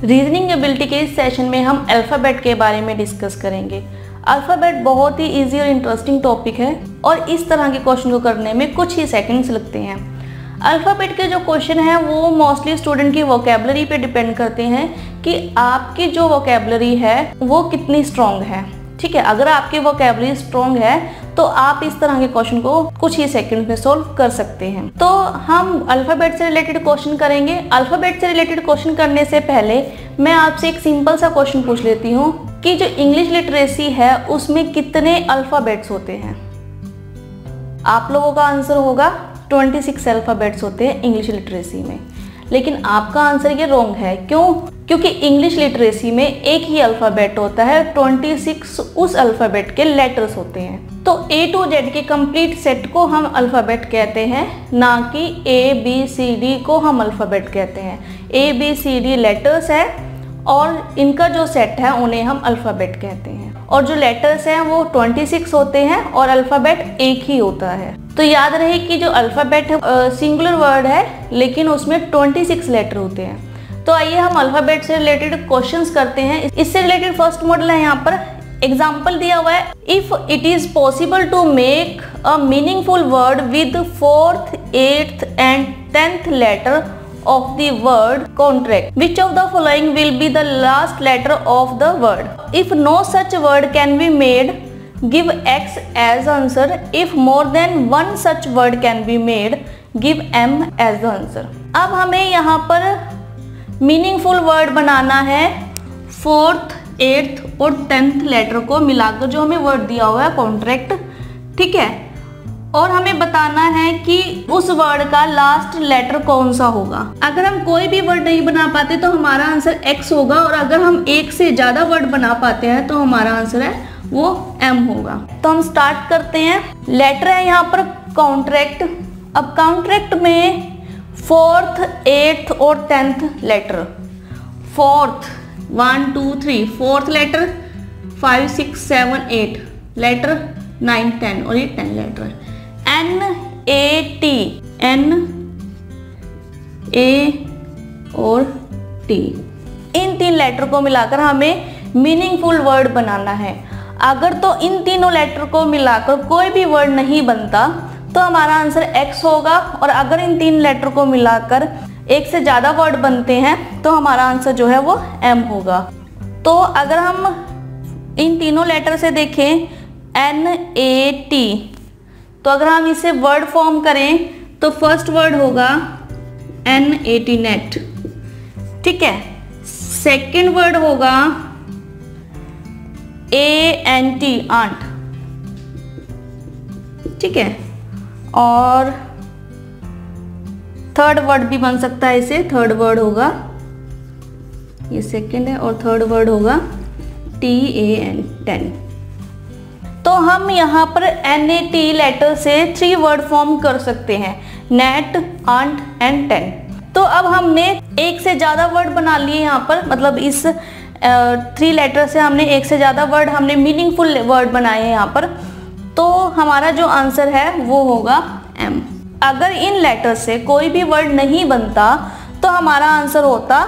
Reasoning ability के इस session में हम अल्फ़ाबेट के बारे में डिस्कस करेंगे। अल्फ़ाबेट बहुत ही इजी और इंटरेस्टिंग टॉपिक है और इस तरह के क्वेश्चन को करने में कुछ ही सेकंड्स लगते हैं। अल्फ़ाबेट के जो क्वेश्चन हैं वो मोस्टली स्टूडेंट की वोकैबुलरी पे डिपेंड करते हैं कि आपकी जो वोकैबुलरी है वो कितनी स्ट्रॉन्ग है। ठीक है, अगर आपकी वोकैबुलरी स्ट्रॉन्ग है तो आप इस तरह के क्वेश्चन को कुछ ही सेकंड में सोल्व कर सकते हैं। तो हम अल्फ़ाबेट से रिलेटेड क्वेश्चन करेंगे। अल्फ़ाबेट से रिलेटेड क्वेश्चन करने से पहले मैं आपसे एक सिंपल सा क्वेश्चन पूछ लेती हूँ कि जो इंग्लिश लिटरेसी है उसमें कितने अल्फ़ाबेट्स होते हैं। आप लोगों का आंसर होगा 26 अल्फ़ाबेट्स होते हैं इंग्लिश लिटरेसी में, लेकिन आपका आंसर ये रॉन्ग है। क्यों? क्योंकि इंग्लिश लिटरेसी में एक ही अल्फ़ाबेट होता है, 26 उस अल्फ़ाबेट के लेटर्स होते हैं। तो A to Z के कंप्लीट सेट को हम अल्फ़ाबेट कहते हैं, ना कि ABCD को हम अल्फ़ाबेट कहते हैं। ABCD लेटर्स है और इनका जो सेट है उन्हें हम अल्फ़ाबेट कहते हैं। और जो लेटर्स हैं वो 26 होते हैं और अल्फ़ाबेट एक ही होता है। तो याद रहे कि जो अल्फ़ाबेट सिंगुलर वर्ड है लेकिन उसमें 26 लेटर होते हैं। तो आइए हम अल्फ़ाबेट से रिलेटेड क्वेश्चंस करते हैं। इससे रिलेटेड फर्स्ट मॉडल है, यहाँ पर एग्जाम्पल दिया हुआ है। If it is possible to make a meaningful word with 4th, 8th and 10th letter of the word contract, which of the following will be the last letter of the word? If no such word can be made, give X as answer. If more than one such word can be made, give M as the answer. अब हमें यहाँ पर meaningful word बनाना है 4th, 8th और 10th letter को मिलाकर जो हमें वर्ड दिया हुआ है कॉन्ट्रैक्ट। ठीक है, और हमें बताना है कि उस वर्ड का लास्ट लेटर कौन सा होगा। अगर हम कोई भी वर्ड नहीं बना पाते तो हमारा आंसर X होगा, और अगर हम एक से ज़्यादा वर्ड बना पाते हैं तो हमारा आंसर है वो M होगा। तो हम स्टार्ट करते हैं। लेटर है यहाँ पर कॉन्ट्रैक्ट। अब कॉन्ट्रैक्ट में 4th, 8th और 10th letter. 4th 1 2 3 4th letter 5 6 7 8 letter 9 10 और ये 10 लेटर है। NAT, N A और T, इन 3 लेटर को मिलाकर हमें मीनिंगफुल वर्ड बनाना है। अगर तो इन तीनों लेटर को मिलाकर कोई भी वर्ड नहीं बनता तो हमारा आंसर X होगा, और अगर इन 3 लेटर को मिलाकर एक से ज़्यादा वर्ड बनते हैं तो हमारा आंसर जो है वो M होगा। तो अगर हम इन तीनों लेटर से देखें NAT, तो अगर हम इसे वर्ड फॉर्म करें तो फर्स्ट वर्ड होगा NAT नेट। ठीक है, सेकंड वर्ड होगा ANT आंट। ठीक है, और थर्ड वर्ड भी बन सकता है इसे। थर्ड वर्ड होगा, ये सेकंड है, और थर्ड वर्ड होगा TAN 10। तो हम यहाँ पर NAT लेटर से 3 वर्ड फॉर्म कर सकते हैं, नेट, आंट एंड 10। तो अब हमने एक से ज़्यादा वर्ड बना लिए यहाँ पर, मतलब इस 3 लेटर से हमने एक से ज़्यादा वर्ड, हमने मीनिंगफुल वर्ड बनाए हैं यहाँ पर। तो हमारा जो आंसर है वो होगा M। अगर इन लेटर से कोई भी वर्ड नहीं बनता तो हमारा आंसर होता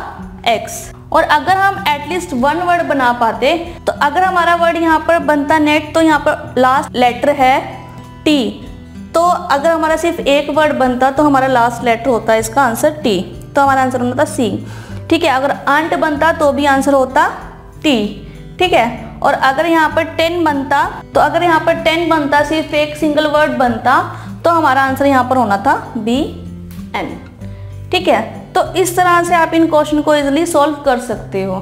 X। और अगर हम एटलीस्ट 1 वर्ड बना पाते, तो अगर हमारा वर्ड यहाँ पर बनता नेट, तो यहाँ पर लास्ट लेटर है T। तो अगर हमारा सिर्फ एक वर्ड बनता तो हमारा लास्ट लेटर होता है इसका आंसर T, तो हमारा आंसर होता C। ठीक है, अगर आंट बनता तो भी आंसर होता T। ठीक है, और अगर यहाँ पर 10 बनता, तो अगर यहाँ पर 10 बनता, सिर्फ एक सिंगल वर्ड बनता, तो हमारा आंसर यहाँ पर होना था BN। ठीक है, तो इस तरह से आप इन क्वेश्चन को इजीली सॉल्व कर सकते हो।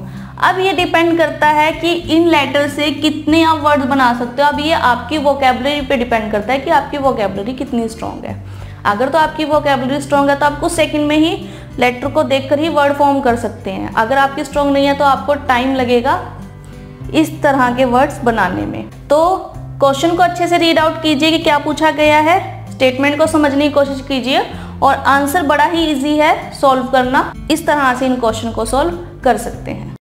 अब ये डिपेंड करता है कि इन लेटर से कितने आप वर्ड बना सकते हो। अब ये आपकी वोकैबुलरी पे डिपेंड करता है कि आपकी वोकैबुलरी कितनी स्ट्रॉन्ग है। अगर तो आपकी वोकैबुलरी स्ट्रॉन्ग है तो आप कुछ सेकंड में ही लेटर को देखकर ही वर्ड फॉर्म कर सकते हैं। अगर आपकी स्ट्रॉन्ग नहीं है तो आपको टाइम लगेगा इस तरह के वर्ड्स बनाने में। तो क्वेश्चन को अच्छे से रीड आउट कीजिए कि क्या पूछा गया है, स्टेटमेंट को समझने की कोशिश कीजिए, और आंसर बड़ा ही इजी है सॉल्व करना। इस तरह से इन क्वेश्चन को सॉल्व कर सकते हैं।